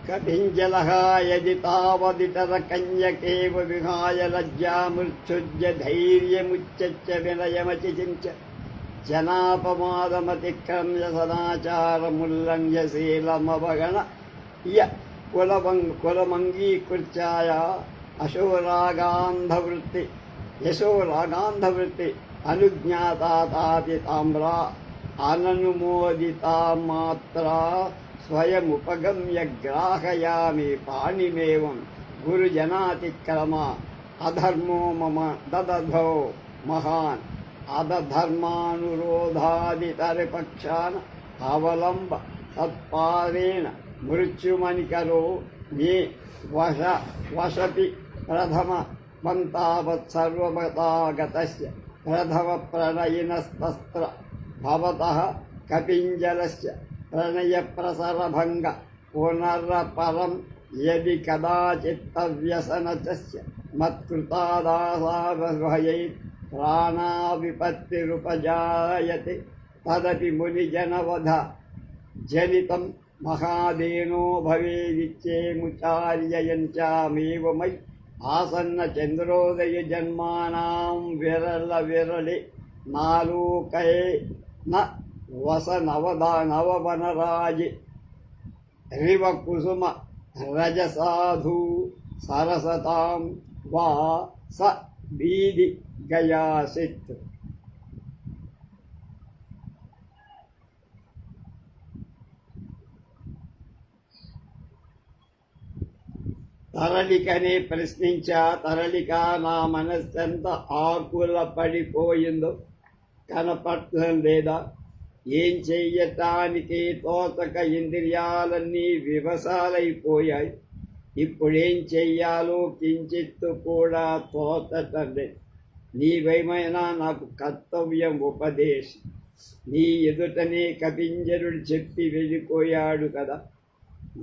कपिञ्जलः यदि तावदितरकन्यकेव विहाय लज्जामुत्सृज्य धैर्यमुच्च विनयमचिचिञ्च जनापमादमतिक्रम्य सदाचारमुल्लङ्घ्य शीलमवगण य कुलमङ्गीकृत्याय यशोरागान्धवृत्ति अनुज्ञाता तापि ताम्रा अननुमोदिता मात्रा स्वयमुपगम्य ग्राहयामि पाणिमेवं गुरुजनातिक्रमा अधर्मो मम ददधो महान् अधर्मानुरोधादितरपक्षान् अवलम्ब तत्पादेन मृत्युमनिकरो मे वसति प्रथम मन्तावत्सर्वमतागतस्य प्रथमप्रणयिनस्तस्त्र भवतः कपिञ्जलस्य प्रणयप्रसरभङ्ग पुनरपरं यदि कदाचित्तव्यसनचस्य मत्कृतादासाभयैः प्राणाविपत्तिरुपजायते तदपि मुनिजनवध जनितं महादेनो भवेदिच्छेमुचार्ययञ्चामेव मयि आसन्नचन्द्रोदयजन्मानां विरले नालोकये न वस नववनराजे रिवकुसुम रजसाधु सरसतां वा स बीदि गयासित्। తరళికనే ప్రశ్నించా. తరళిక నా మనస్సెంత ఆకుల పడిపోయిందో కనపడటం లేదా? ఏం చెయ్యటానికి తోచక ఇంద్రియాలన్నీ వివసాలైపోయాయి. ఇప్పుడేం చెయ్యాలో కించిత్తు కూడా తోచటం లేదు. నీవేమైనా నాకు కర్తవ్యం ఉపదేశం. నీ ఎదుటనే కపింజరుడు చెప్పి వెళ్ళిపోయాడు కదా.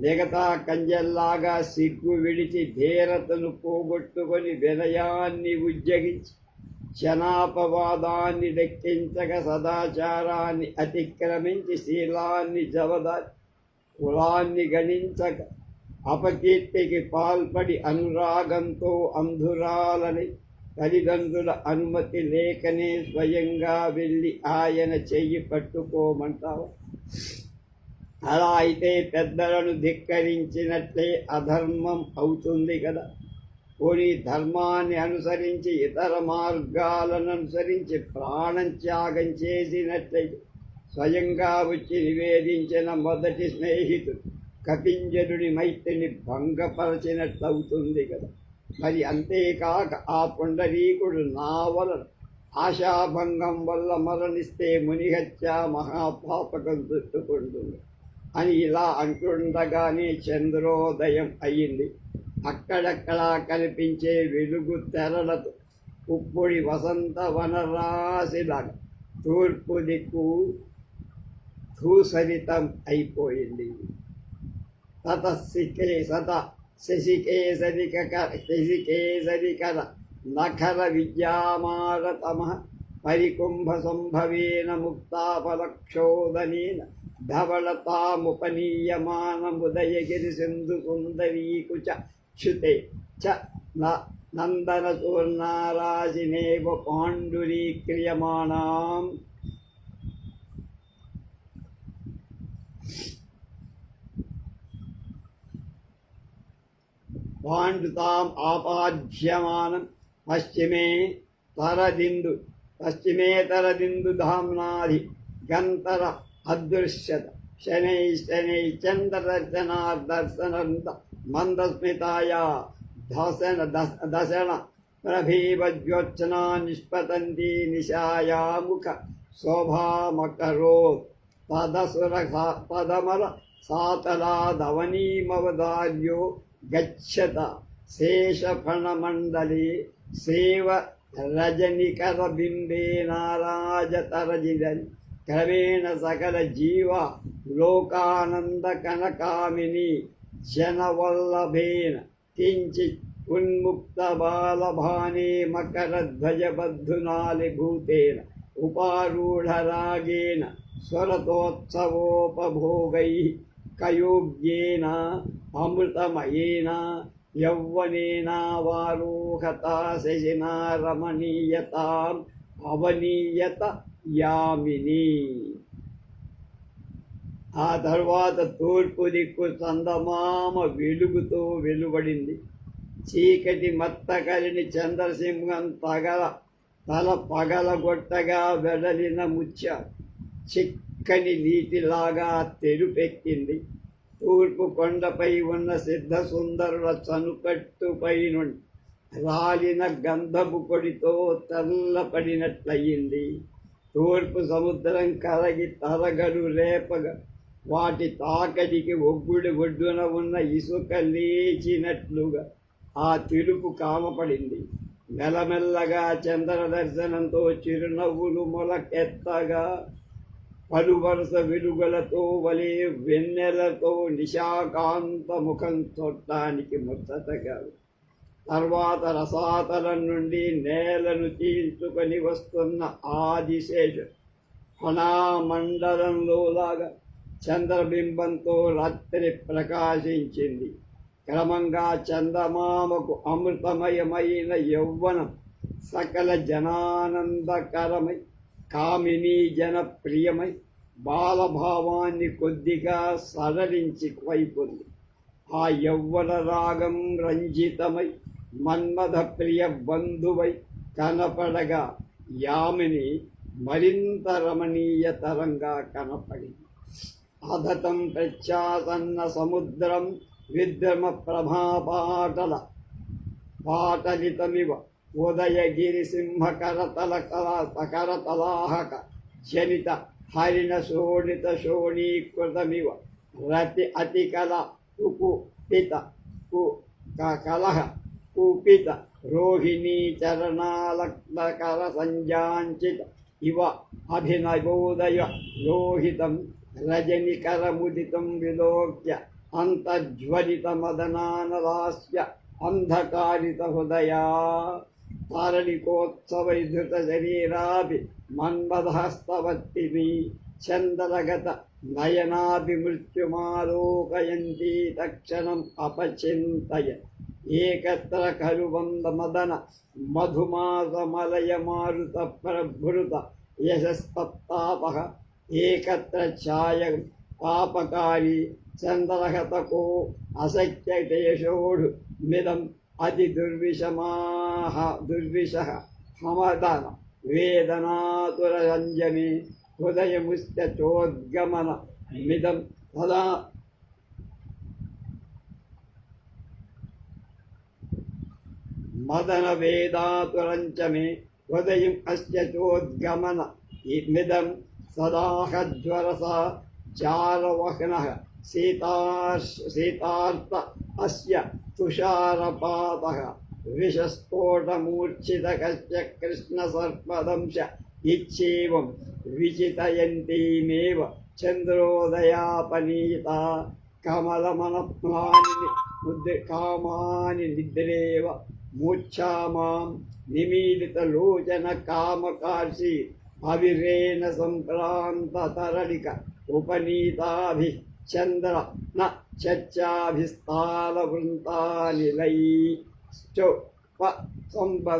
మిగతా కంజల్లాగా సిగ్గు విడిచి ధీరతను పోగొట్టుకొని వినయాన్ని ఉజ్జగించి క్షణాపవాదాన్ని దక్కించక సదాచారాన్ని అతిక్రమించి శీలాన్ని జవదారి కులాన్ని గణించక అపకీర్తికి పాల్పడి అనురాగంతో అంధురాలని తల్లిదండ్రుల అనుమతి లేకనే స్వయంగా వెళ్ళి ఆయన చెయ్యి పట్టుకోమంటావా? అలా అయితే పెద్దలను ధిక్కరించినట్లే అధర్మం అవుతుంది కదా. పోనీ ధర్మాన్ని అనుసరించి ఇతర మార్గాలను అనుసరించి ప్రాణం త్యాగం చేసినట్లయితే స్వయంగా వచ్చి నివేదించిన మొదటి స్నేహితుడు కపింజరుడి మైత్రిని భంగపరచినట్లవుతుంది కదా. మరి అంతేకాక ఆ పుండరీకుడు నా వలన ఆశాభంగం వల్ల మరణిస్తే మునిహత్య మహాపాపకం చుట్టుకుంటుంది అని ఇలా అంటుండగానే చంద్రోదయం అయ్యింది. అక్కడక్కడా కనిపించే వెలుగు తెరలతో ఉప్పుడి వసంత వనరాశిలాగా తూర్పు దిక్కు ధూసరితం అయిపోయింది. శశికేసరికర నఖర విద్యామారతమ పరికుంభ సంభవేన ముక్తాఫలక్షోదనేన ధవళతాముపనీయమానముదయగిరి సింధు సుందరీకుచ చ్యుతే చ నందనచూర్ణారాశినేవ పాండురీక్రియమాణాం. పాండుతాం ఆపాధ్యమానం పశ్చిమే తరదిందు ధామ్నాధి గంతర అదృశ్యత శనై చంద్రదర్శనాదర్శనంత మందస్మితాయా దశన ప్రభీవజ్యోత్సనా నిష్పతంతి నిశాయాముఖ శోభామకరోత్ పదమల సాతలాధవనీమవదార్యో గచ్చత శేషఫణమండలే సేవ రజనికర బింబే నారాజతరజిదని క్రమేణ సకల జీవ లోకానంద కనకామిని జనవల్లభేన కించిత్ ఉన్ముక్త బాలభానే మకరధ్వజబద్ధునాలిభూతేన ఉపారూఢరాగేణ స్వరతోత్సవోపభోగై కయోగ్యేన అమృతమయేన యౌవనేన వారోహత శశినా రమణీయతాం అవనీయత యామిని. ఆ తర్వాత తూర్పు దిక్కు చందమామ వెలుగుతో వెలువడింది. చీకటి మత్తకలిని చంద్రసింహం తల పగలగొట్టగా వెడలిన ముత్య చిక్కని నీటిలాగా తెరుపెక్కింది. తూర్పు కొండపై ఉన్న సిద్ధ సుందరుల చనుకట్టుపై నుండి రాలిన గంధపు కొడితో తెల్లపడినట్లయింది. తూర్పు సముద్రం కరగి తరగడు రేపగా వాటి తాకడికి ఒడ్డున ఉన్న ఇసుక లేచినట్లుగా ఆ తెలుపు కామపడింది. మెల్లమెల్లగా చంద్ర దర్శనంతో చిరునవ్వులు మొలకెత్తగా పలువరుస వెలుగులతో వలె వెన్నెలతో నిశాకాంత ముఖం చూడటానికి ముచ్చటగా, తర్వాత రసాతలం నుండి నేలను తీల్చుకొని వస్తున్న ఆదిశేషు ఫణామండలంలోలాగా చంద్రబింబంతో రాత్రి ప్రకాశించింది. క్రమంగా చందమామకు అమృతమయమైన యౌవనం సకల జనానందకరమై కామినీ జనప్రియమై బాలభావాన్ని కొద్దిగా సడలించి వైపుంది. ఆ యౌవన రాగం రంజితమై మన్మథ ప్రియ బంధువై కనపడగా యామిని మరింత రమణీయతరంగా కనపడింది. అధతం ప్రత్యాసన్న సముద్రం విద్రమ ప్రభాపాటల పాటలితమివ ఉదయగిరి సింహకరతలాహక జనిత హరిణ శోణిత శోణీకృతమివ రతి అతికల కుపిత కలహ కుపిత రోహిణీ చరణాలక్తకర సంజాంచిత ఇవ అభినవోదయ లోహితం రజనికరముదితం విలోక్య అంతజ్వలిత మదనానలాస్య అంధకారిత హృదయా తారళికోత్సవైధృత శరీరాభి మన్మథస్తవత్తిని చందరగత నయనాభిమృత్యుమాలోకయంతి తక్షణం అపచింతయ ఏకత్ర కరువంద మదన మధుమాసమలయ మారుత ప్రభృత యశస్తప్తాప ఏకత్ర ఛాయ పాపకారి చంద్రహతకో అసఖ్యతేషోడు మిదం అతి దుర్విష హమదన వేదనాతురంజమే హృదయముశ్చోద్గమన మిదం సదా మదన వేదాతురంచమే హృదయం అస్య చోద్గమన మిదం సదాహజ్వరస చారవహ్నః సీతార్త అస్య తుషారపాతః విషస్ఫోటమూర్ఛితకస్య కృష్ణసర్పదంశ ఇచ్చేవం విచితయంతీమేవ చంద్రోదయాపనీత కామాని నిద్రేవ మూర్ఛామాం నిమీలితలోచన కామకార్షి అవిరేణ సంక్రాంత తరళిక ఉపనీతాభి చంద్ర న చర్చాభిస్తాల వృంతానిలై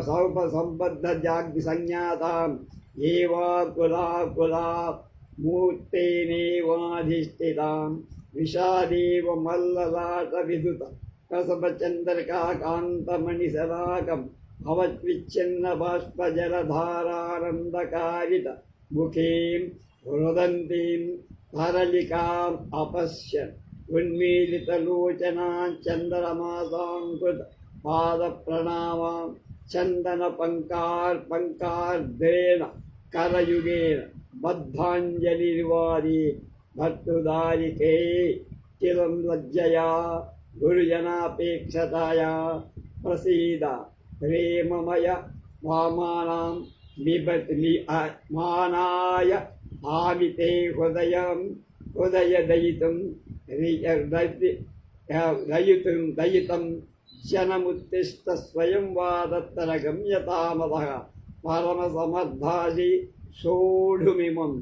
సౌప సంబద్ధ జాగ్ని సంజ్ఞాతాం ఏవాకులాకులా మూర్తేనేవాధిష్ఠితాం విషాదేవ మల్లలాట విదుత కసపచంద్రకా కాంతమణిశలాకం అవద్విచ్ఛిన్న బాష్పజలధారానందకారిత ముఖీం రుదంతీం తరళికాం అపశ్యన్ ఉన్మీలితలోచనాం చంద్రమాసాంకృత పాదప్రణామాం చందన పంకార్ద్రేణ కరయుగేన బద్ధాంజలిర్వాది భర్తృదారికే చిరం లజ్జయా గురుజనాపేక్షతయా ప్రసీద ప్రేమమయ వామానాం మానాయ ఆమితే హృదయదయితం దయితం జనముత్తిష్ట స్వయం వాదత్తర గమ్యతామదః పరమసమర్థాసి సోఢుమిమం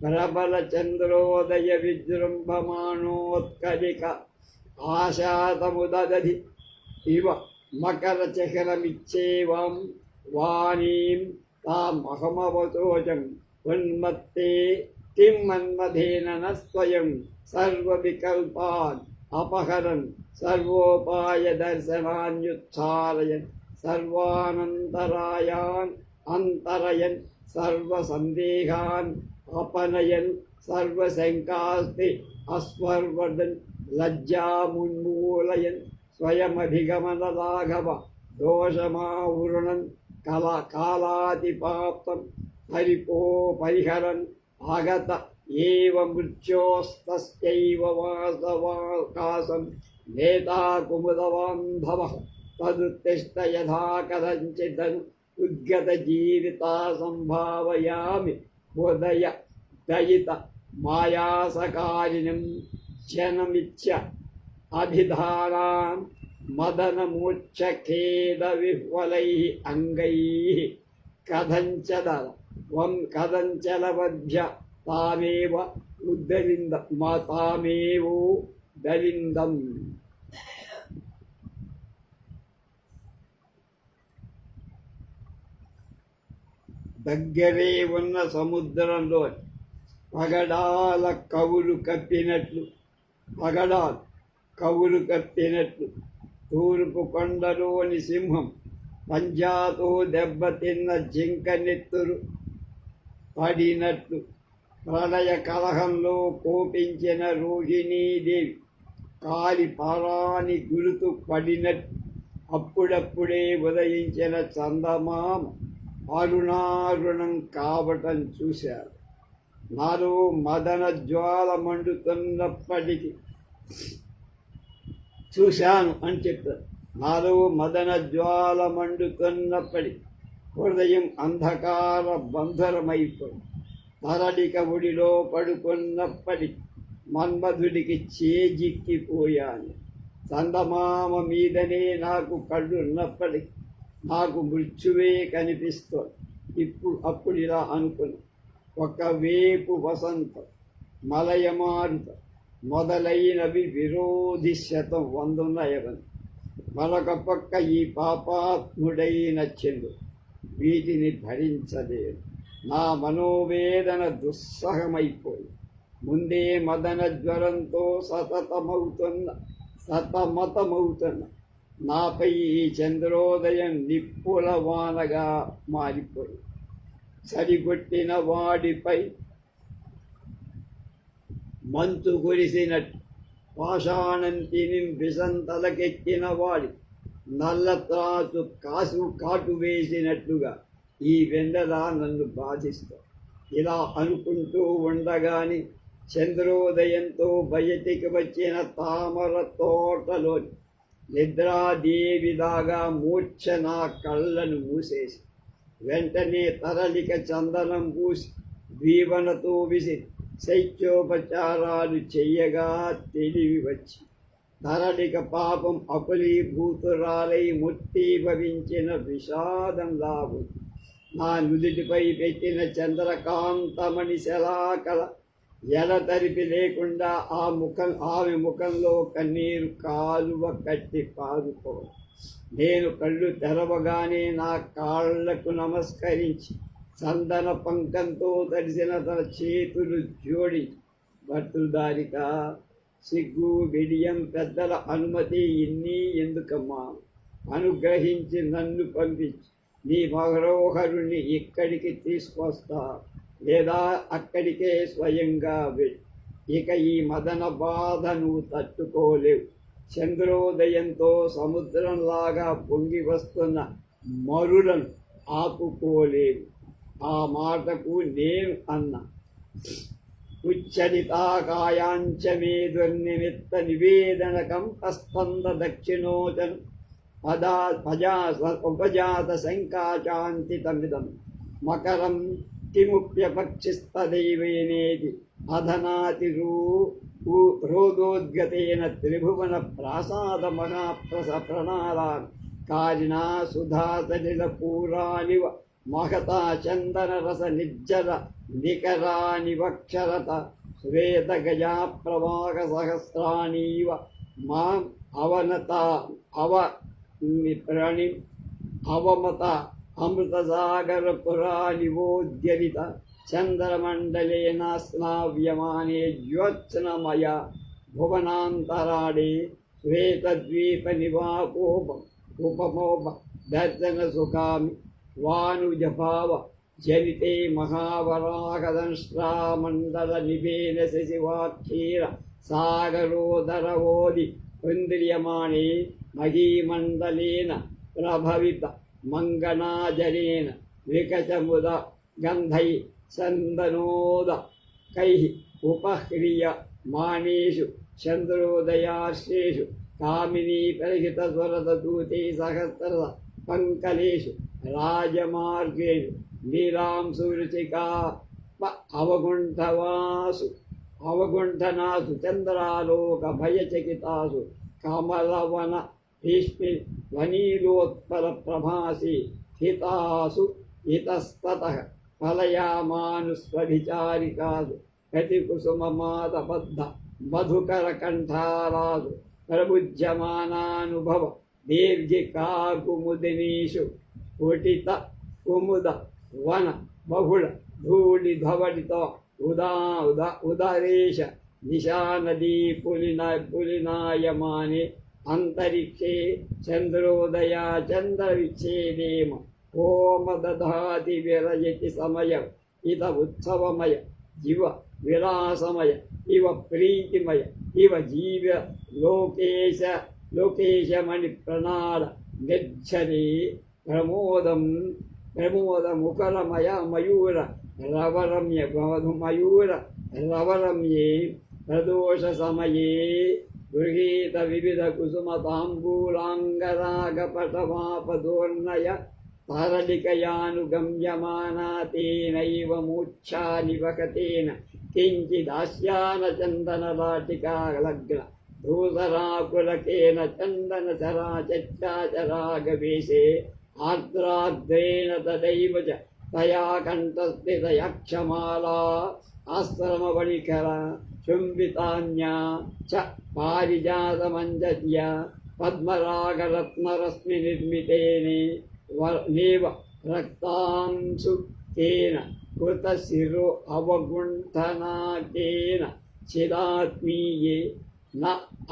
ప్రబలచంద్రోదయ విజృంభమాణోత్కలిక ఆశాతముదధి ఇవ మకరచకరమిచ్చేవాం వాణీం తామహమవతోజం ఉన్మత్తే కిం మన్మథేన న స్వయం సర్వవికల్పాన్ అపహరన్ సర్వోపాయ దర్శనాన్యుచ్చారయన్ సర్వానంతరాయాన్ అంతరయన్ సర్వసందేహాన్ అపనయన్ సర్వశంకాస్తి అస్వర్వదన్ లజ్జామున్మూలయన్ స్వయమభిగమన రాఘవ దోషమావృణన్ కాలాతిపాప్తం హరిపో పరిహరన్ ఆగత ఏవ మృత్యోస్తస్యైవ వాసవాకాశం నేతా కుముదవాంధవః తదుత్తిష్ట యథా కథంచిదను ఉద్గత జీవితా సంభావయామి హృదయ దయిత మాయాసకారిణం జనమిచ్చ అభిధానాం మదనమూర్ఛఖేద విహ్వలై అంగై కథంచలవధ్య తామేవ ఉద్ధరింద తామేవో దలిందం. దగ్గరే ఉన్న సముద్రంలో పగడాల కవులు కప్పినట్లు తూర్పు కొండలోని సింహం పంజాతో దెబ్బతిన్న జింక నెత్తురు పడినట్లు ప్రళయ కలహంలో కోపించిన రోహిణీదేవి కాలి పారాని గురుతు పడినట్టు అప్పుడప్పుడే ఉదయించిన చందమామ అరుణారుణం కావటం చూశారు. నాలో మదన జ్వాల మండుతున్నప్పటికీ చూశాను అని చెప్పారు. నాలో మదన జ్వాల మండుతున్నప్పటికీ హృదయం అంధకార బంధరమైపోయి తరలిక ఒడిలో పడుకున్నప్పటికీ మన్మధుడికి చేజిక్కిపోయాను. చందమామ మీదనే నాకు కళ్ళున్నప్పటికీ నాకు మృత్యువే కనిపిస్తోంది. అప్పుడు ఇలా అనుకున్నా, ఒకవేపు వసంతం, మలయమారుత మొదలైనవి విరోధి శతం వందున్నాయవని, మరొక పక్క ఈ పాపాత్ముడైన చంద్రుడు, వీటిని భరించలేదు. నా మనోవేదన దుస్సహమైపోయి ముందే మదన జ్వరంతో సతమతమవుతున్న నాపై ఈ చంద్రోదయం నిప్పుల వానగా మారిపోయి సరిగొట్టిన వాడిపై మంచు కురిసినట్టు పాషాణం తిని విషం తలకెక్కిన వాడి నల్ల త్రాసు కాటు వేసినట్లుగా ఈ వెండల నన్ను బాధిస్తా. ఇలా అనుకుంటూ ఉండగానే చంద్రోదయంతో బయటికి వచ్చిన తామర తోటలోని నిద్రాదేవిలాగా మూర్ఛ నా కళ్ళను మూసేసి వెంటనే తరలిక చందనం పూసి దీవనతో విసిరి శైత్యోపచారాలు చెయ్యగా తెలివి వచ్చి తరలిక పాపం అకులీభూతురాలై ముత్తీభవించిన విషాదం లాభం నా నుదుటిపై పెట్టిన చంద్రకాంతమణి శలాకల ఎడతెరిపి లేకుండా ఆమె ముఖంలో కన్నీరు కాలువ కట్టి పారుకో. నేను కళ్ళు తెరవగానే నా కాళ్లకు నమస్కరించి చందన పంకంతో తడిసిన తన చేతులు జోడించి, భర్తృదారిక, సిగ్గు బిడియం పెద్దల అనుమతి ఇన్ని ఎందుకమ్మా, అనుగ్రహించి నన్ను పంపించి నీ మహరోహరుణ్ణి ఇక్కడికి తీసుకొస్తా, లేదా అక్కడికే స్వయంగా వెళ్ళి. ఇక ఈ మదన బాధ నువ్వు తట్టుకోలేవు. చంద్రోదయంతో సముద్రంలాగా పొంగి వస్తున్న మరులను ఆపుకోలేవు. ఆ మాటకు నేను అన్నా, ఉచ్చరితాకాయాంచమే దుర్నిమిత్త నివేదనకం అస్తంద దక్షిణోచనం ఉపజాత శంకాచాంతితమిదం మకరం కిముప్యపక్షిస్తదైవేనేది అధనాతి రోగోద్గతేన త్రిభువన ప్రాసాద మహాప్రస ప్రణాళాన్ కారిణా సుధాసలిల పూరానివ మహతా చందన రస నిర్జర నికరాని వక్షరత శ్వేత గజా ప్రవాహ సహస్రాణీవ మాం అవనత అవమత అమృతసాగర పురానివోద్యలిత చంద్రమండలేన స్నావ్యమానే జ్యోత్స్నమయ భువనాంతరాడే శ్వేతద్వీప నివాపోప ఉపమోప దర్శన సుఖామి వానుజభావ జనితే మహావరాహదంశ్రామండల నివేన శశివాక్షీర సాగరోదరవోది కుంద్రియమాణే మహీమండలేన ప్రభవిత మంగనాజనేన వికచముద గంధై చందనోద కై ఉపహ్రియ మానేషు చంద్రోదయాశ్రేషు కామినీ పరిహిత స్వరదూతే సహస్ర పంకలేషు రాజమార్గేషు నీలాంశురుచికా అవగుంఠనాసు చంద్రాలోక భయచకితాసు కమలవన భీష్మి వనీలోత్పల ప్రభాసి హితాసు హితస్తతః ఫలయామానుస్వభిచారికాసు కటికుసుమమాదబద్ధ మధుకర కంఠారాసు ప్రబుధ్యమానానుభవ దీర్ఘికాకుముదినీషు స్ఫుటిత కుముద వన బహుళ ధూళి ధవళిత ఉదరేశ నిశానదీ పులినాయమానే అంతరిక్షే చంద్రోదయా చంద్రవిచ్ఛేదేమ ఓమ దధాతి విరయతి సమయం ఇత ఉత్సవమయ ఇవ విలాసమయ ఇవ ప్రీతిమయ ఇవ జీవ లోకేశమణి ప్రణాళ నిర్ఝరే ప్రమోదముకరమయ మయూర రవరమ్య మయూర రవరమ్యే ప్రదోష సమయే గృహీత వివిధ కుసుమ తాంబూలాంగరాగపటమాపదోర్ణయ తారళికయానుగమ్యమానా తేనైవ మూర్ఛా నివకతేన కించిదాస్యాన చందనలాటికాలగ్న ధూసరాకులకేన చందన చరాచరాగవేశే ఆర్ద్రాద్రేణ తదైవ చ తయా కంఠస్థితయక్షమాలా ఆశ్రమవణికర చుంబితాన్యా చ పారిజాతమంజత్య పద్మరాగరత్నరశ్మి నిర్మితేనే నేవ రక్తాంశు తేన కృతశిరో అవగుంఠనాకేన చిదాత్మీయే న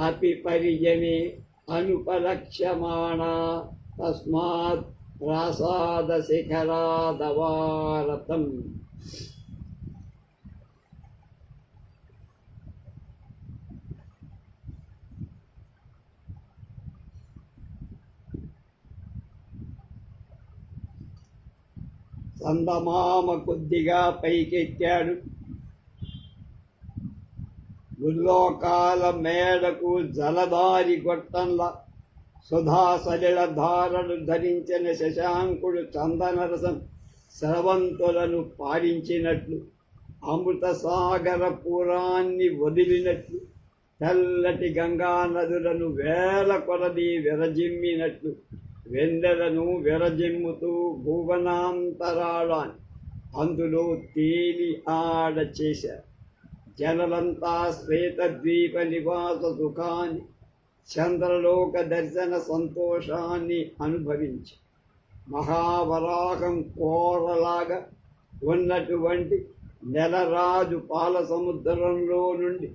అపి పరిజనే అనుపలక్ష్యమాణా తస్మాత్ ప్రాసాదశిఖరాదవారతం. చందమామ కొద్దిగా పైకెక్కాడు. ముల్లోకాల మేడకు జలధారి గొట్టంలా సుధా సలిల ధారలు ధరించిన శశాంకుడు చందనరసం స్రవంతులను పాడించినట్లు, అమృత సాగర పురాన్ని వదిలినట్లు, తెల్లటి గంగా నదులను వేల కొలది విరజిమ్మినట్లు వెన్నెలను విరజిమ్ముతూ భువనాంతరాళాన్ని అందులో తేలి ఆడ చేశారు. జనలంతా శ్వేతద్వీప నివాస సుఖాన్ని, చంద్రలోక దర్శన సంతోషాన్ని అనుభవించి మహావరాహం కోరలాగా ఉన్నటువంటి నెలరాజు పాల సముద్రంలో నుండి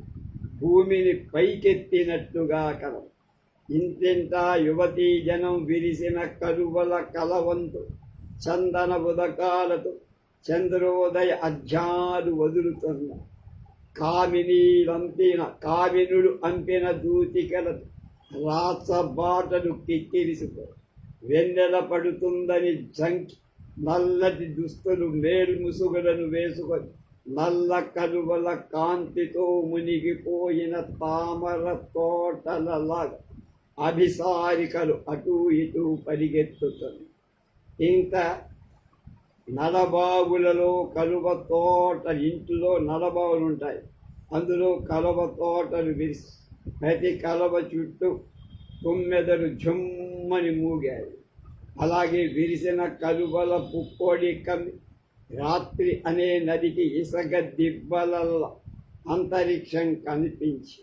భూమిని పైకెత్తినట్లుగా కలవు. ఇంతింటా యువతీ జనం విరిసిన కలువల కలవంతు చందన ఉదకాలతో చంద్రోదయ అధ్యాలు వదులుతున్న కామినుడు అంపిన దూతికలతో రాసబాటలు కిక్కిరిసిపో వెన్నెల పడుతుందని జంకి నల్లటి దుస్తులు మేల్ముసుగులను వేసుకొని నల్ల కలువల కాంతితో మునిగిపోయిన తామర తోటలలాగా అభిసారికలు అటూ ఇటూ పరిగెత్తుతుంది. ఇంకా నలబావులలో కలువ తోట, ఇంటిలో నలబావులు ఉంటాయి, అందులో కలువ తోటలు విరిసి ప్రతి కలువ చుట్టూ తుమ్మెదలు జుమ్మని మూగాయి. అలాగే విరిసిన కలువల పుక్కోడి కమ్మి రాత్రి అనే నదికి ఇసగ దిబ్బలల్ల అంతరిక్షం కనిపించి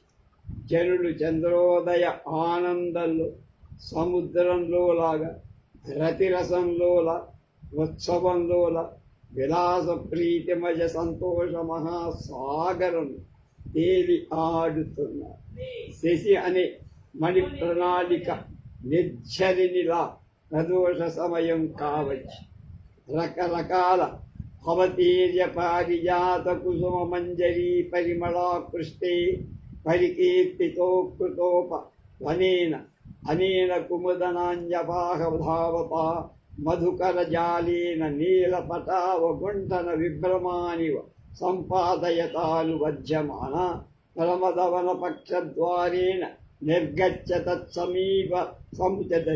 జనులు చంద్రోదయ ఆనందంలో సముద్రంలో లాగా రతిరసంలోల ఉత్సవంలోల విలాస ప్రీతిమయ సంతోష మహాసాగరం తేలి ఆడుతున్నారు. శశి అనే మణి ప్రణాళిక నిర్జరినిలా ప్రదోష సమయం కావచ్చు. రకరకాల అవతీర్య పారిజాత కుసుమ మంజరీ పరిమళాకృష్టే పరికీర్తితో కృతోప వనేన అనేన కుముదనాంజపాహధావత మధుకర జాలేన నీలపటావ గుంఠన విభ్రమానివ సంపాదయతాను వధ్యమాన పరమదవన పక్షద్వారేణ నిర్గచ్చ తత్సమీప సముచత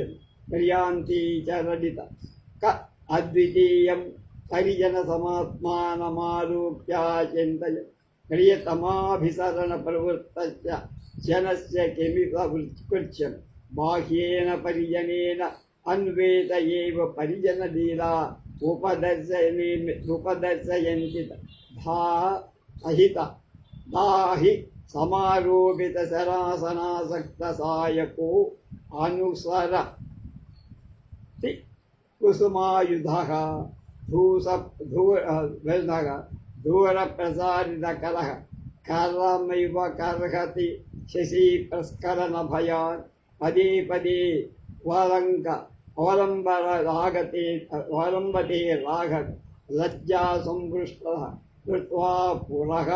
ప్రియాంతి చరడిత క అద్వితీయం పరిజన సమాత్మానమారూప్యాచింతయ ప్రియతమాభిసరణ ప్రవృత్తస్య జనస్య కిమివ కృత్యం బాహ్యేన పరిజనేన అన్వేత ఏవ పరిజన లీలా ఉపదర్శయంతి ధా అహిత దాహి సమారోపిత శరాసనాసక్త సాయకో అనుసర కుసుమాయుధ దూర ప్రసారిత కలహ కర్రమైవ కర్హతి శశి ప్రస్కరణ భయాన్ పదే పదే అవలంబతే రాగ లజ్జా సంపృష్ట కృత్వా పురః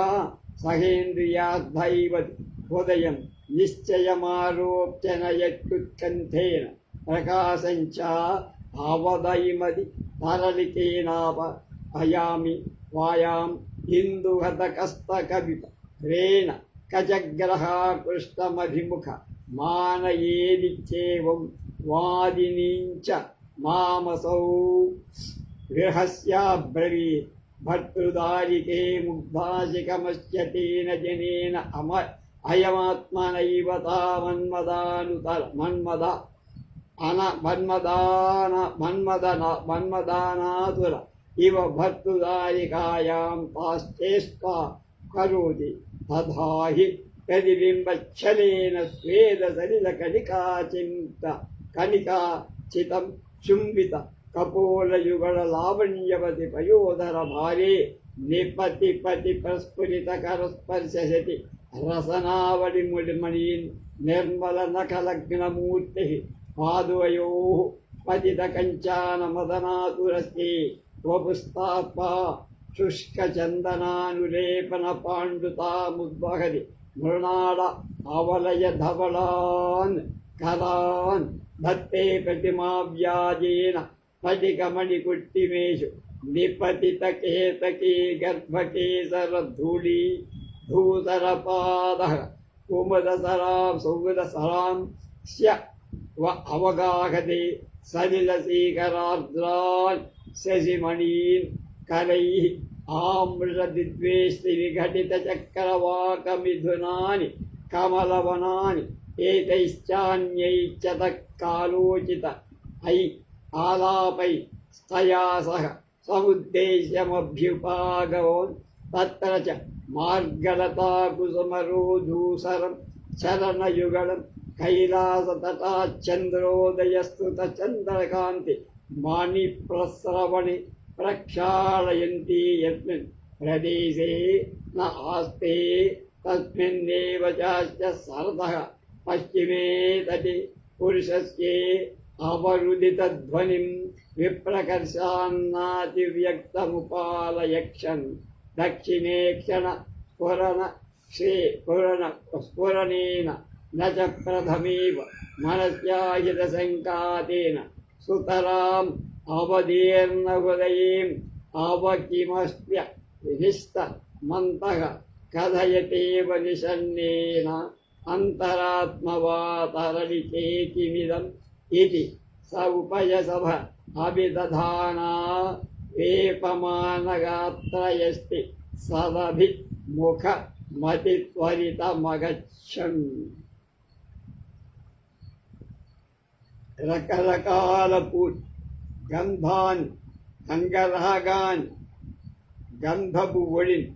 సహేంద్రియాద్ధైవ హృదయం నిశ్చయమారోప్యనయత్యుత్కంఠేన ప్రకాశంచ ఆవదైమది తరళికేనాప భయామి వాయాం హిందుహతకస్తకవిత రేణ కజగ్రహాకృష్టమభిముఖ మానయేదిచ్చేవం వాదినీంచ మామసౌ గృహస్యాబ్రవీత్ భర్తృదారికే ముగ్ధాశికమస్యతేన జనేన అయమాత్మనైవ తామన్మదానుతర మన్మదానాతుర ఇవ భర్తృదారికాయాం తాశ్చేష్టా కరోతి తథాహి ప్రతిబింబచ్చలేన స్వేద సలిల కణికాచితం చుంబిత కపోలయుగళ లావణ్యవతి పయోధర భారే నిపతిపతి ప్రస్ఫురిత కరస్పర్శతి రసనావళి ముడిమణీన్ నిర్మల నఖలగ్నమూర్తి పాదవయో పతిత కంచాన మదనాతురస్తి వపుస్తాపా శుష్కచందనానులేపన పాండుతాముద్వహది మృణాళ అవలయ ధవళాన్ కరాన్ భక్తే ప్రతిమావ్యాజేన స్ఫటికమణికుట్టిమేషు నిపతిత కేతకీ గర్భకేసర ధూళీ ధూసరపాద కుముదసరాం సౌగదసరాం స్య అవగాహతే సలిలశీకరార్ద్రాన్ శశిమణీన్ కరైః ఆమృషదిద్వేష్టి విఘటిత చక్రవాకమిథునాని కమలవనాని ఏతైశ్చాన్యైశ్చ కాలోచిత ఆలాపై స్థయా సహ సముద్దేశ్యమభ్యుపాగవోన్ తత్ర చ మార్గలతా కుసుమరోధూసరం చరణయుగళం కైలాసతటాచంద్రోదయస్తుత చంద్రకాంతి మాణిప్రస్రవణి ప్రక్షాళయంతి యస్మిన్ ప్రదేశే న ఆస్తే తస్మిన్నేవ చాస్య సరదః పశ్చిమే తటి పురుషస్యే అవరుదితధ్వనిం విప్రకర్షాన్నాతివ్యక్తముపాలయక్షన్ దక్షిణే క్షణ స్ఫురణేన న చ ప్రథమేవ మనస్యాహితసంకాతేన సుతరాం అవదీర్ణహృదయీం అవకిమస్య వినిష్ట మంతః కథయతేవ నిషన్నేన అంతరాత్మవాతరళికేకిమిదం ఇది స ఉపయసభ అభిదధానా వేపమానగాత్రయస్తి సదభి ముఖ మతి త్వరితమగచ్చన్. రకరకాల పూలు, గంధాన్ని, అంగరాగాన్ని, గంధపు ఒడిని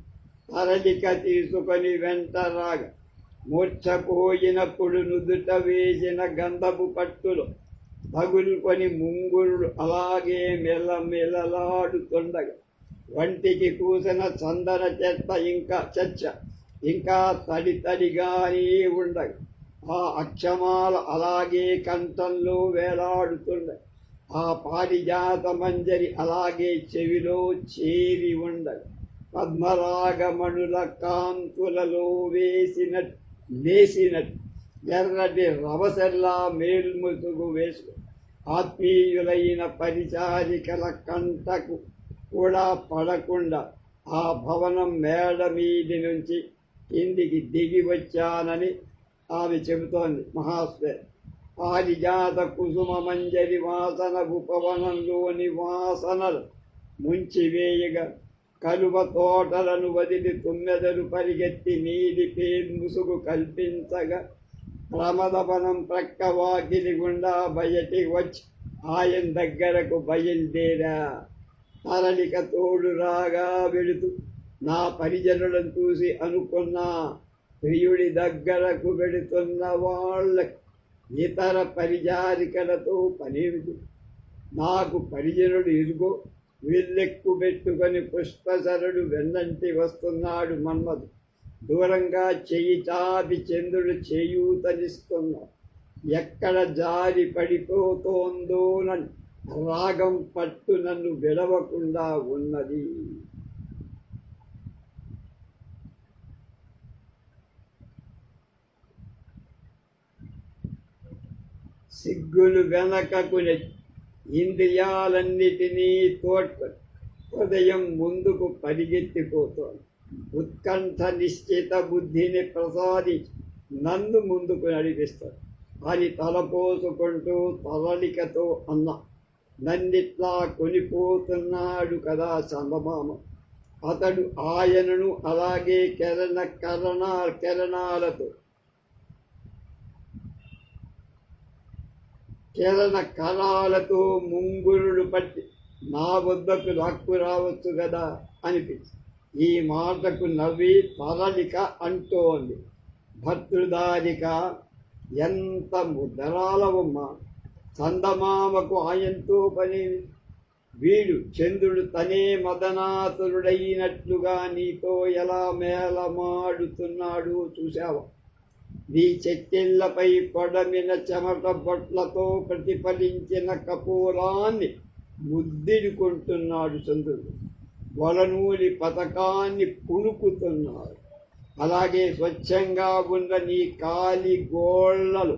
తరలిక తీసుకొని వెంట రాగా మూర్ఛపోయినప్పుడు నుదుట వేసిన గంధపు పట్టులో తగులుకొని ముంగురులు అలాగే మెల్లమెల్లలాడుతుండగా వంటికి కూసిన చందన చెత్త ఇంకా తడిగానే ఉండగా ఆ అక్షమాల అలాగే కంఠంలో వేలాడుతుండగా ఆ పారిజాత మంజరి అలాగే చెవిలో చేరి ఉండగా పద్మరాగమణుల కాంతులలో లేసినట్టు ఎర్రటి రవసెల్లా మేల్ముసుగు వేసు ఆత్మీయులైన పరిచారికల కంటకు కూడా పడకుండా ఆ భవనం మేడ మీది నుంచి కిందికి దిగి వచ్చానని ఆమె చెబుతోంది. మహాశ్వే పారిజాత కుసుమ మంజరి వాసన ఉపవనంలోని వాసనలు ముంచివేయగా కలువ తోటలను వదిలి తుమ్మెదలు పరిగెత్తి నీలి పేర్ముసుగు కల్పించగా ప్రమదవనం ప్రక్క వాకిలి గుండా బయటి వచ్చి ఆయన దగ్గరకు బయలుదేరా. తరలిక తోడు రాగా వెళుతూ నా పరిజనులను చూసి అనుకున్నా, ప్రియుడి దగ్గరకు వెళుతున్న వాళ్ళకి ఇతర పరిచారికలతో పనేమిటి? నాకు పరిజనుడు ఇరుగో విల్లెక్కు పెట్టుకొని పుష్పసరుడు వెన్నంటి వస్తున్నాడు మన్మధు. దూరంగా చెయ్యి చాపి చంద్రుడు చేయూతనిస్తున్నాడు. ఎక్కడ జారి పడిపోతోందో నన్ను రాగం పట్టు నన్ను విడవకుండా ఉన్నది. సిగ్గులు వెనకకు ఇంద్రియాలన్నిటినీ తోడ్కొని హృదయం ముందుకు పరిగెత్తిపోతోంది. ఉత్కంఠ నిశ్చిత బుద్ధిని ప్రసాదించి నన్ను ముందుకు నడిపిస్తాడు అని తలపోసుకుంటూ తరలికతో అన్న. నన్నిట్లా కొనిపోతున్నాడు కదా చందమామ. అతడు ఆయనను అలాగే కిరణ కళాలతో ముంగురులు పట్టి నా వద్దకు లాక్కు రావచ్చు కదా అనిపించి ఈ మాటకు నవ్వి తరలిక అంటోంది. భర్తృదారిక, ఎంత ముద్దరాలవమ్మ, చందమామకు ఆయనతో పని. వీడు చంద్రుడు తనే మదనాతురుడైనట్లుగా నీతో ఎలా మేళమాడుతున్నాడు చూశావా? నీ చెట్టెళ్లపై పొడమిన చెమట బొట్లతో ప్రతిఫలించిన కపోలాన్ని ముద్దిడుకుంటున్నాడు చంద్రుడు. వలనూలి పథకాన్ని పుణుకుతున్నాడు. అలాగే స్వచ్ఛంగా ఉన్న నీ కాలి గోళ్లలు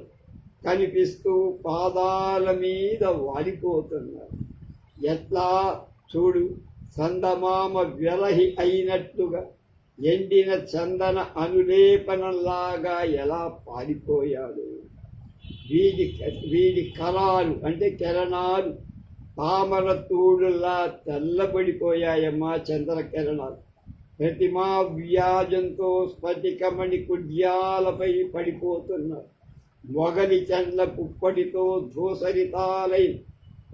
కనిపిస్తూ పాదాల మీద వాడిపోతున్నాడు. ఎట్లా చూడు, చందమామ వ్యలహి అయినట్లుగా ఎండిన చందన అనులేపనంలాగా ఎలా పారిపోయాడు. వీడి కళాలు అంటే కిరణాలు తామర తూడులా తెల్లబడిపోయాయమ్మా చంద్ర కిరణాలు. ప్రతిమా వ్యాజంతో స్ఫటికమణి కుడ్యాలపై పడిపోతున్నారు. మొగలి చండ్ల పుప్పటితో ధూసరితాలై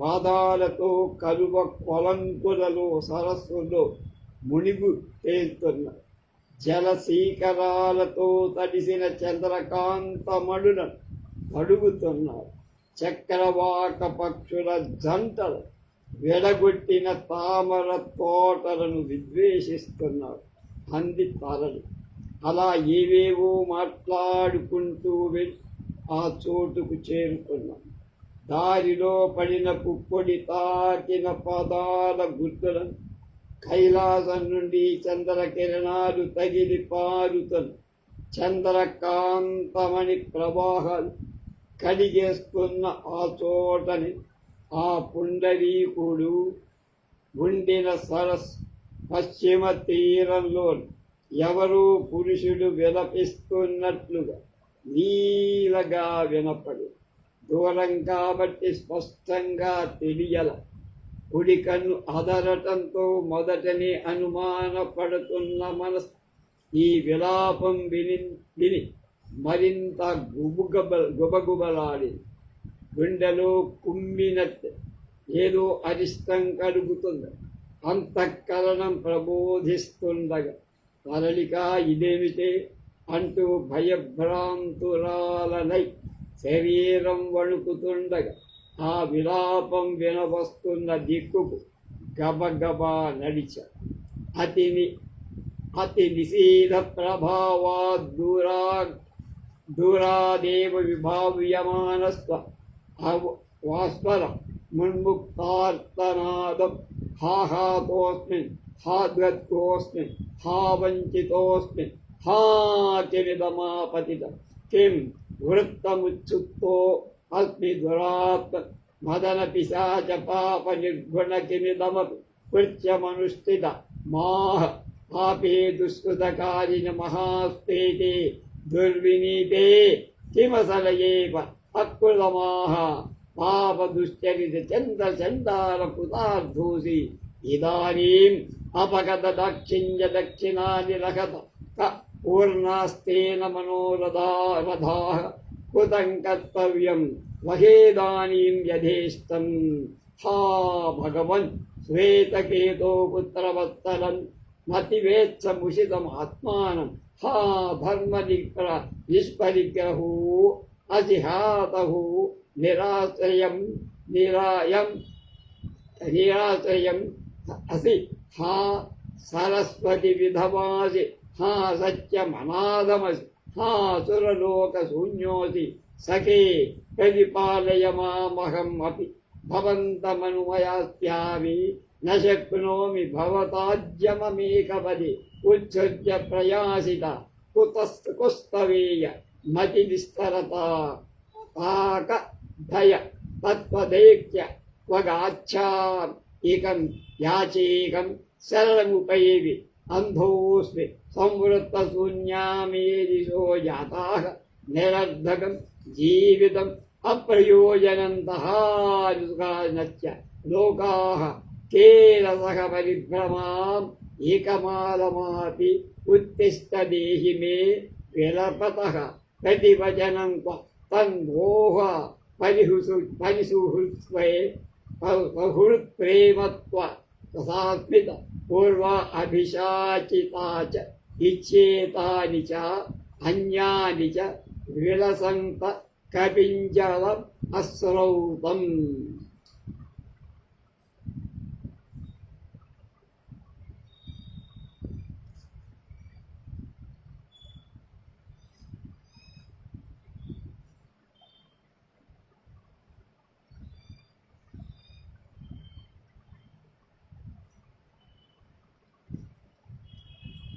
పాదాలతో కలువ కొలంకులలో సరస్సులో మునిగు తేలుతున్నారు. జలశీకరాలతో తడిసిన చంద్రకాంతమడులను అడుగుతున్నారు. చక్రవాక పక్షుల జంటలు వెడగొట్టిన తామర తోటలను విద్వేషిస్తున్నారు అంది తరలి. అలా ఏవేవో మాట్లాడుకుంటూ వెళ్ళి ఆ చోటుకు చేరుకున్నాం. దారిలో పడిన పుప్పొడి తాకిన పదాల గుర్తులను కైలాసం నుండి చంద్రకిరణాలు తగిలి పారుతున్న చంద్రకాంతమణి ప్రవాహాలు కడిగేస్తున్న ఆ చోటని ఆ పుండరీకుడు ఉండిన సరస్సు పశ్చిమ తీరంలో ఎవరో పురుషుడు విలపిస్తున్నట్లుగా నీలగా వినపడి దూరం కాబట్టి స్పష్టంగా తెలియల. కుడి కన్ను అదరటంతో మొదటనే అనుమానపడుతున్న మనసు ఈ విలాపం విని మరింత గుబగుబలాడి గుండెలో కుమ్మినట్టు ఏదో అరిష్టం కలుగుతుంది. అంతఃకరణం ప్రబోధిస్తుండగా తరలిక ఇదేమిటే అంటూ భయభ్రాంతురాలనై శరీరం వణుకుతుండగా ఆ విలాపం వినవస్తున్న దిక్కుకు గబగబా నడిచ. అతి నిశీధ ప్రభావా దూరాదేవ విభావ్యమానస్వ వాస్వర మున్ముక్తార్తనాదం హాహాతోస్మిన్ హాద్గత్కోస్మిన్ హా వంచితోస్మిన్ హా కిమిదమాపతిత కిం వృత్తముచ్యుక్తో అస్మి దురాత్మ మదన పిశాచ పాప నిర్గుణ కిమిదమపి కృత్యమనుష్ఠిత మాహ పాపే దుష్కృతకారిణ మహాస్పేతే దుర్వినీతే కిమసలయేవ అకృతమాహ పాప దుశ్చరిత చంద్ర చండాల కృతార్థోసి ఇదానీం అపగత దాక్షిణ్య దక్షిణాని రకత పూర్ణాస్తేన మనోరథాః కృతం కర్తవ్యం వహేదానీం యథేష్టం. హా భగవన్ శ్వేతకేతో పుత్రవత్సలన్ మతివేత్సముషితం ఆత్మానం హా ధర్మ నిష్పరిగ్రహో అసిహాతహు నిరాశ్రయం అసి హా సరస్వతి విధవాసి హా సత్యమనాదమసి హా సురలోక శూన్యోసి సఖే పరిపాలయ మామహం అపి భవంతమనుమయాస్యామి న శక్నోమి భవతాజ్యమమేకపది ఉత్సృజ్య ప్రయాసిత కుస్తవేయ మతి విస్తరత పాక భయ తత్వదైక్య త్వగాచ్ఛా ఏకం యాచేకం శరణముపయేవి అంధోస్మి సంవృత్త శూన్యామేదిశో జాతాః నిరర్ధకం జీవితం అప్రయోజనంతః సుఖానశ్చ లోకాః కేన సహ పరిభ్రమాం ఏకమాలమాపి ఉత్తిష్ట దేహి మే విలపతః ప్రతివచనం తన్మోహ పరిసుహృత్వే బహుప్రేమత్వ తథాస్మిత పూర్వ అభిషాచితా చ ఇచ్చేతాని చ అన్యాని చ విలసంత కపింజలం అశ్రౌతం.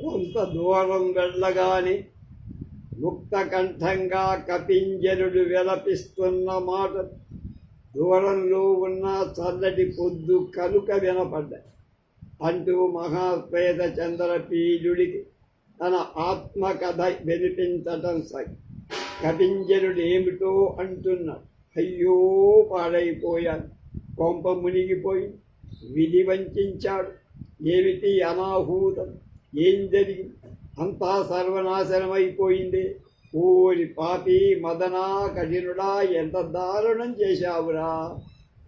కొంత దూరం వెళ్ళగానే ముక్తకంఠంగా కపింజనుడు విలపిస్తున్న మాట దూరంలో ఉన్న చల్లటి పొద్దు కనుక వినపడ్డాయి అంటూ మహాశ్వేత చంద్రపీజుడికి తన ఆత్మకథ వినిపించటం సాగి కపింజనుడు ఏమిటో అంటున్నాడు. అయ్యో పాడైపోయాను, కొంప మునిగిపోయి విధి వంచాడు, ఏమిటి అనాహూతం, ఏం జరిగింది, అంతా సర్వనాశనమైపోయిందే. ఓరి పాపి మదనా కఠినుడా, ఎంత దారుణం చేశావురా,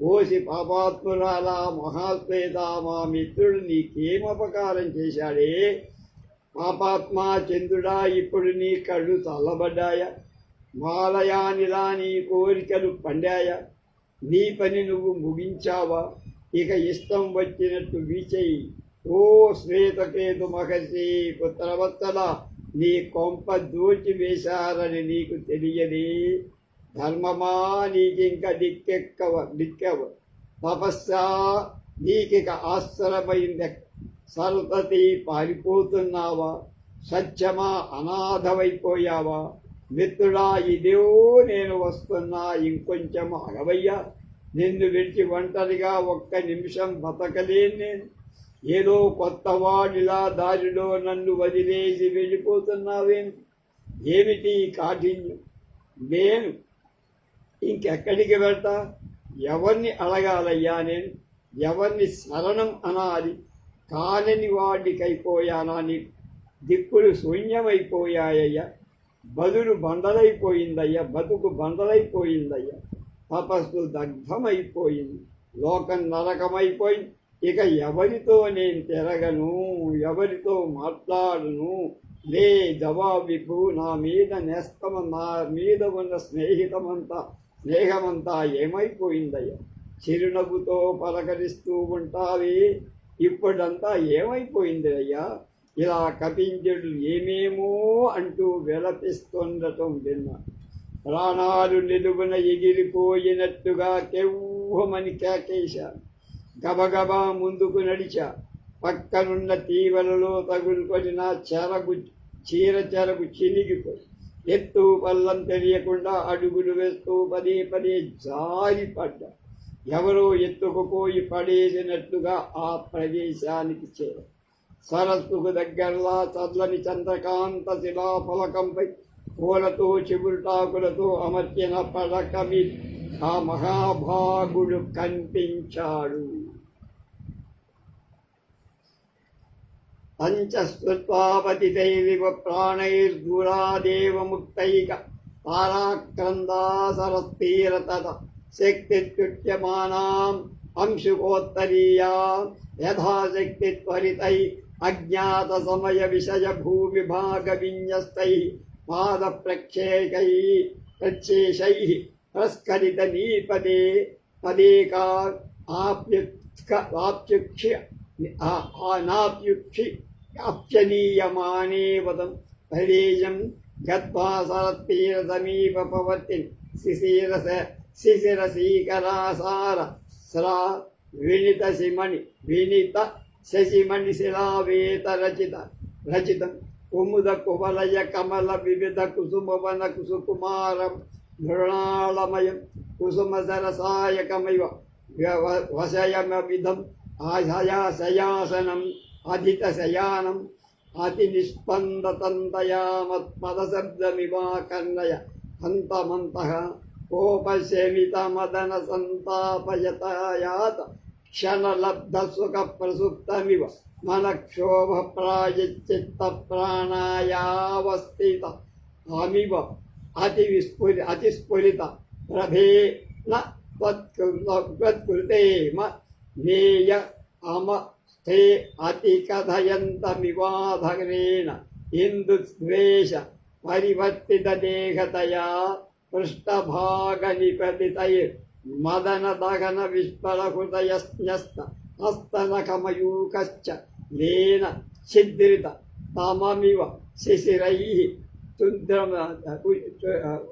ఓసి పాపాత్మురాలా మహాశ్వేత, మా మిత్రుడు నీకేమపకారం చేశాడే. పాపాత్మా చంద్రుడా, ఇప్పుడు నీ కళ్ళు చల్లబడ్డాయా, మాలయానిలా నీ కోరికలు పండాయా, నీ పని నువ్వు ముగించావా, ఇక ఇష్టం వచ్చినట్టు వీచేయి. ఓ శ్వేతకేతు మహర్షి పుత్రవత్సల, నీ కొంప దోచి వేశారని నీకు తెలియదే. ధర్మమా, నీకింక దిక్కెవ, తపస్సా నీకిక ఆశ్రమైంది, సరతతి పారిపోతున్నావా, సత్యమా అనాథమైపోయావా. మిత్రుడా, ఇదో నేను వస్తున్నా, ఇంకొంచెం అగవయ్యా, నిన్ను విడిచి ఒంటరిగా ఒక్క నిమిషం బతకలేను నేను. ఏదో కొత్తవాడిలా దారిలో నన్ను వదిలేసి వెళ్ళిపోతున్నావేంటి, ఏమిటి కాఠిన్యం, నేను ఇంకెక్కడికి వెళ్తా, ఎవరిని అడగాలయ్యా, నేను ఎవరిని శరణం అనాలి, కానని వాడికైపోయానా, నీకు దిక్కులు శూన్యమైపోయాయ్యా, బతుకు బండలైపోయిందయ్యా. తపస్సు దగ్ధమైపోయింది. లోకం నరకమైపోయింది. ఇక ఎవరితో నేను తిరగను, ఎవరితో మాట్లాడను, లే జవాబికు నా మీద నా మీద ఉన్న స్నేహమంతా ఏమైపోయిందయ్యా? చిరునవ్వుతో పలకరిస్తూ ఉంటావే, ఇప్పుడంతా ఏమైపోయింది అయ్యా? ఇలా కపింజుడు ఏమేమో అంటూ విలపిస్తుండటం విన్నా. ప్రాణాలు నిలువున ఎగిరిపోయినట్టుగా కెవ్వమని కేకేశాను. గబగబా ముందుకు నడిచా. పక్కనున్న తీవలలో తగులుకొని నా చీర చెరకు చినిగిపోయి ఎత్తు పల్లం తెలియకుండా అడుగులు వేస్తూ పదే పదే జారిపడ్డా. ఎవరో ఎత్తుకుపోయి పడేసినట్టుగా ఆ ప్రదేశానికి చేర. సరస్సుకు దగ్గరలా చల్లని చంద్రకాంత శిలాఫలకంపై పూలతో చిగురుటాకులతో అమర్చిన పడక మీద ఆ మహాభాగుడు కనిపించాడు. పంచస్వత్వాపతితైరివ ప్రాణైర్దూరాదేవముక్తైక తారాక్రందాసరస్తీరతత శక్తిత్యుట్యమానాం అంశుకోత్తరీయా యథాశక్తి త్వరితై అజ్ఞాత సమయ విషయ భూవిభాగ విన్యస్తై పాద ప్రక్షేషై ప్రస్ఖలిత నీపదే పదేకా ఆప్యనీయమానేవతం ప్రదేశం గత్వా సరత్తీరసమీపపవర్తిన్ శిశిరసీకరాసార స్రా వినిత శశిమణి శిలావేత రచితం కుముద కువలయ కమల వివిధ కుసుమవన కుసుకుమారం మృణాళమయం కుసుమ సరసాయకమివ వశయమవిధం ఆశయాశయాసనం అధిత శయానం అతి నిస్పందతంతయా మత్పదశబ్దమివాకర్ణయ హంతమంతః కోపశమిత మదన సంతాపయతయాత క్షణలబ్ధ సుఖ ప్రసుప్తమివ మనక్షోభ ప్రాయచిత్త ప్రాణాయావస్థిత అమివ అతిస్ఫురిత ప్రభేన త్వత్కృతే నేయ అమ స్థే అతి కథయంతమివాధగ్రేణ ఇందుద్వేష పరివర్తిత దేహతయా పృష్ఠభాగ నిపతితైర్ మదన దగన విస్ఫలహృదయస్న్యస్త హస్తనఖమయూకశ్చ లేన ఛిద్రిత తమమివ శిశిరైః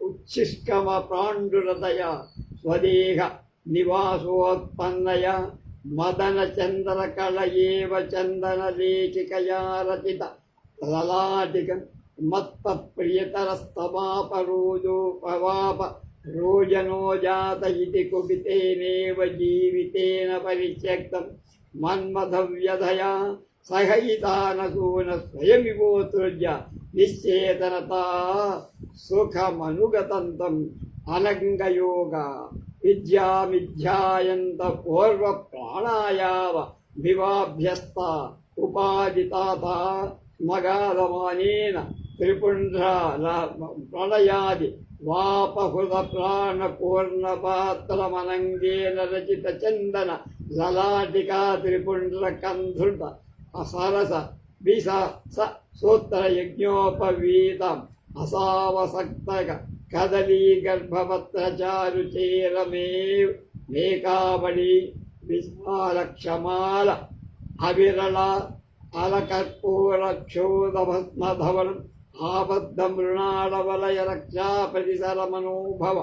ఉచ్ఛిష్కమ ప్రాండురతయా స్వదేహ నివాసోత్పన్నయ మదన చంద్రకళ ఏవ చందన లేఖికయా రచిత లలాటికం మత్త ప్రియతరస్తమాప రోజోపవాప రోజనో జాత ఇతి కుపితేనేవ జీవితేన పరిత్యక్తం మన్మథవ్యధయా సహయితానసూన స్వయమివోత్సృజ్య నిశ్చేతనతా సుఖమనుగతంతం అనంగయోగ విద్యామిధ్యాయంత పూర్వ ప్రాణాయావ వివాభ్యస్త ఉపాదితాత మగాధమానేన త్రిపుండ్ర ప్రణయాది వాపహృత ప్రాణ పూర్ణపాత్రమనంగేన రచిత చందన లలాటికా త్రిపుండ్ర కంధృత అసరస విస సూత్ర యజ్ఞోపవీతం అసావసక్తక కదలీ గర్భపత్రచారు మేకావళి విశాలక్షమాల అవిరళ అలకర్పూరక్షోధభస్మధవనం ఆబద్ధ మృణాళవలయ రక్షా పరిసరమనోభవ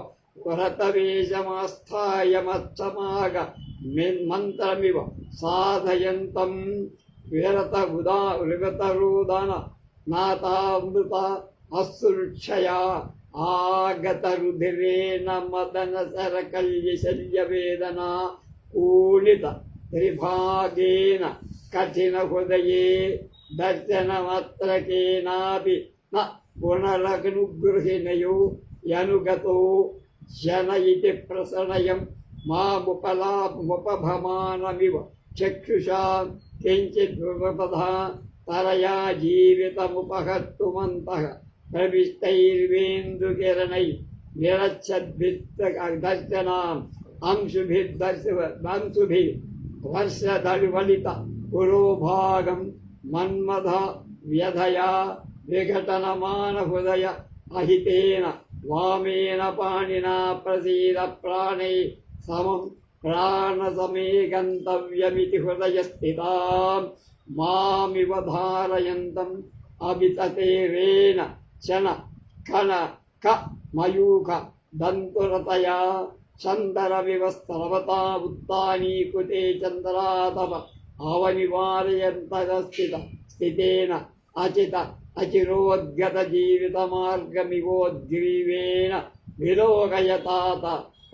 వ్రతవేషమాస్థాయ మత్సమాగ మంత్రమివ సాధయంతం విగతరుదన నాతామృత అశ్రుక్షయా ఆగతరుధిరేణ మదన సరకల్యశల్యవేదనా కూలిత త్రిభాగేన కఠిన హృదయే దర్శనమాత్రకేనాపి న పునరనుగృహిణయో యనుగతో జన ఇతి ప్రసనయం మాముపలాముపభమానమివ చక్షుషా కించిద్విపదా తరయా జీవితముపహర్తుమంతః ప్రవిష్టైర్వేందుకిరణై నిరచ్చద్భిర్దర్శనాం అంశుభిర్దర్శి వర్షదళివలిత పురోభాగం మన్మథ వ్యధయా విఘటనమాన హృదయ అహితేన వామేన పాణినా ప్రసీద ప్రాణై సమం ప్రాణసమే గంతవ్యమితి హృదయ స్థితాం మామివ ధారయంతం అభితతేరేణ చన కన క మయూఖ దంతురతయా చందరమివ స్తరవతా ఉత్తానీకృతే చంద్రాతమ అవనివారయంతరస్థిత స్థితేన అచిత అచిరోద్గత జీవిత మార్గమివోద్గ్రీవేణ విలోకయతాత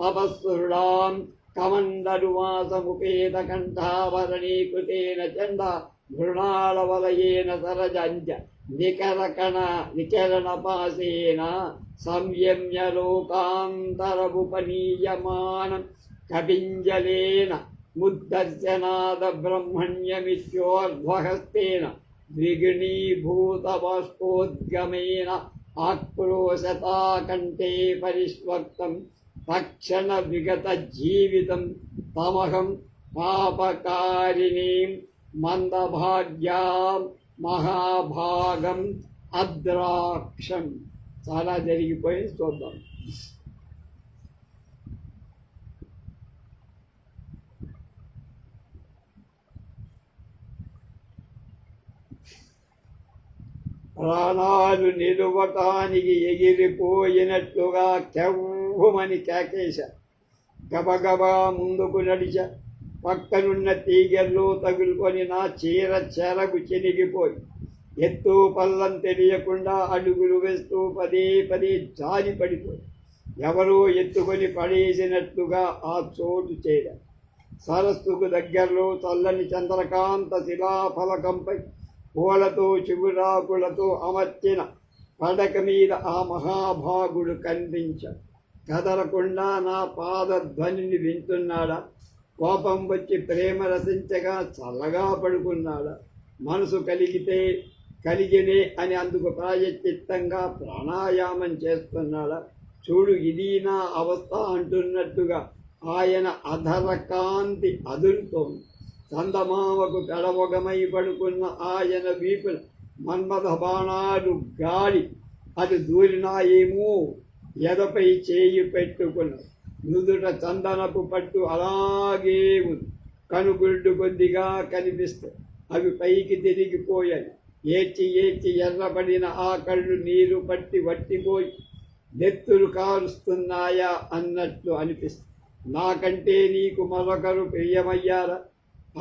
తపస్సురుడాం కమండరువాసముపేత కంఠాభరణీకృతేన చండ మృణాళవలయేన సరజంజ నికరణపాసేన సంయమ్య లోకాంతరముపనీయమానం కపింజలేన ముద్దర్శనాద బ్రహ్మణ్యమిత్యోర్ధ్వహస్తేన ద్విగుణీభూతబాష్పోద్గమేన ఆక్రోశతా కంఠే పరిష్వక్తం తక్షణ విగత జీవితం తమహం పాపకారిణీం మందభాగ్యాం మహాభాగం అద్రాక్షం. చాలా జరిగిపోయింది, చూద్దాం. ప్రాణాలు నిలువటానికి ఎగిరిపోయినట్లుగా కెవ్వుమని కేకేశ. గబగబా ముందుకు నడిచ. పక్కనున్న తీగల్లో తగులుకొని నా చీర చెరకు చెనిగిపోయి ఎత్తు పల్లం తెలియకుండా అడుగులు వేస్తూ పదే పదే జారి పడిపోయి ఎవరో ఎత్తుకొని పడేసినట్లుగా ఆ చోటు చేర. సరస్సుకు దగ్గరలో చల్లని చంద్రకాంత శిలాఫలకంపై పూలతో చిగురాకులతో అమర్చిన పడక మీద ఆ మహాభాగుడు కనిపించాడు. కదలకుండా నా పాదధ్వనిని వింటున్నాడా? కోపం వచ్చి ప్రేమ రసించగా చల్లగా పడుకున్నాడా? మనసు కలిగినే అని అందుకు ప్రాయశ్చిత్తంగా ప్రాణాయామం చేస్తున్నాడా? చూడు, ఇది నా అవస్థ అంటున్నట్టుగా ఆయన అధర కాంతి అదురుతోంది. చందమామకు కడవగమై పడుకున్న ఆయన వీపున మన్మథ బాణాలు గాలి అది దూరినాయేమో. ఎదపై చేయి పెట్టుకున్నాడు. నుదుట చందనపు పట్టు అలాగే ఉంది. కనుగుడ్డు కొద్దిగా కనిపిస్తాయి, అవి పైకి తిరిగిపోయాయి. ఏడ్చి ఏడ్చి ఎర్రబడిన ఆ కళ్ళు నీరు పట్టి వట్టిపోయి నెత్తులు కారుస్తున్నాయా అన్నట్లు అనిపిస్తుంది. నాకంటే నీకు మరొకరు ప్రియమయ్యారా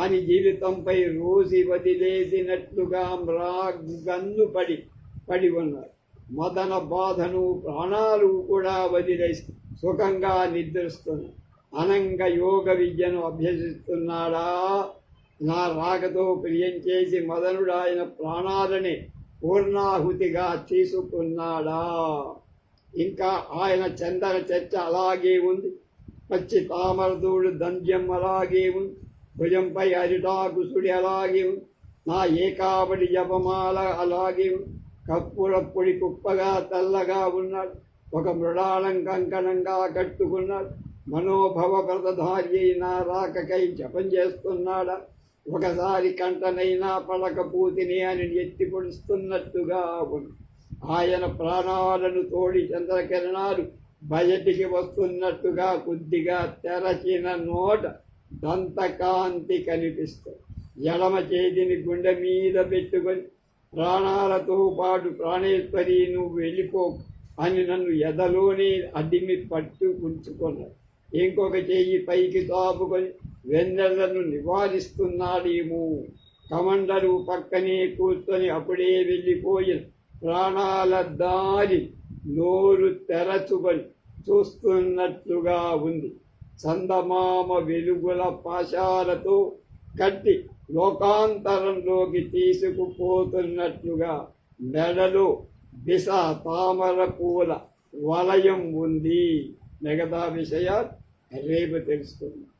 అని జీవితంపై రోజు వదిలేసినట్లుగా మ్రాగన్ను పడి ఉన్నారు. మదన బాధను ప్రాణాలు కూడా వదిలేసి సుఖంగా నిద్రిస్తున్నా. అనంగ యోగ విద్యను అభ్యసిస్తున్నాడా? నా రాకతో ప్రియం చేసి మదనుడాయన ప్రాణాలని పూర్ణాహుతిగా తీసుకున్నాడా? ఇంకా ఆయన చందన చర్చ అలాగే ఉంది. పచ్చి తామరదూడు దంద్యం అలాగే ఉంది. భుజంపై అరిటాకుసుడి అలాగే ఉంది. నా ఏకాబడి జపమాల అలాగే ఉంది. కప్పులప్పుడి కుప్పగా తెల్లగా ఉన్నాడు. ఒక మృడాళం కంకణంగా కట్టుకున్నాడు. మనోభవ వ్రతధారి అయినా రాకకై జపం చేస్తున్నాడా? ఒకసారి కంటనైనా పడకపోతిని అని ఎత్తి పొడుస్తున్నట్టుగా ఉంది. ఆయన ప్రాణాలను తోడి చంద్రకిరణాలు బయటికి వస్తున్నట్టుగా కొద్దిగా తెరచిన నోట దంతకాంతి కనిపిస్తుంది. ఎడమ చేతిని గుండె మీద పెట్టుకొని ప్రాణాలతో పాటు ప్రాణేశ్వరి నువ్వు వెళ్ళిపో అని నన్ను ఎదలోనే అడ్డిమి పట్టు ఉంచుకున్నాడు. ఇంకొక చెయ్యి పైకి తాపుకొని వెన్నెలను నివారిస్తున్నాడేమో. కమండరు పక్కనే కూర్చొని అప్పుడే వెళ్ళిపోయిన ప్రాణాల దారి నోరు తెరచుకొని చూస్తున్నట్లుగా ఉంది. చందమామ వెలుగుల పాశాలతో కట్టి లోకాంతరంలోకి తీసుకుపోతున్నట్లుగా మెడలో దిశ తామర పూల వలయం ఉంది. మిగతా విషయాలు రేపు తెలుసుకుందాం.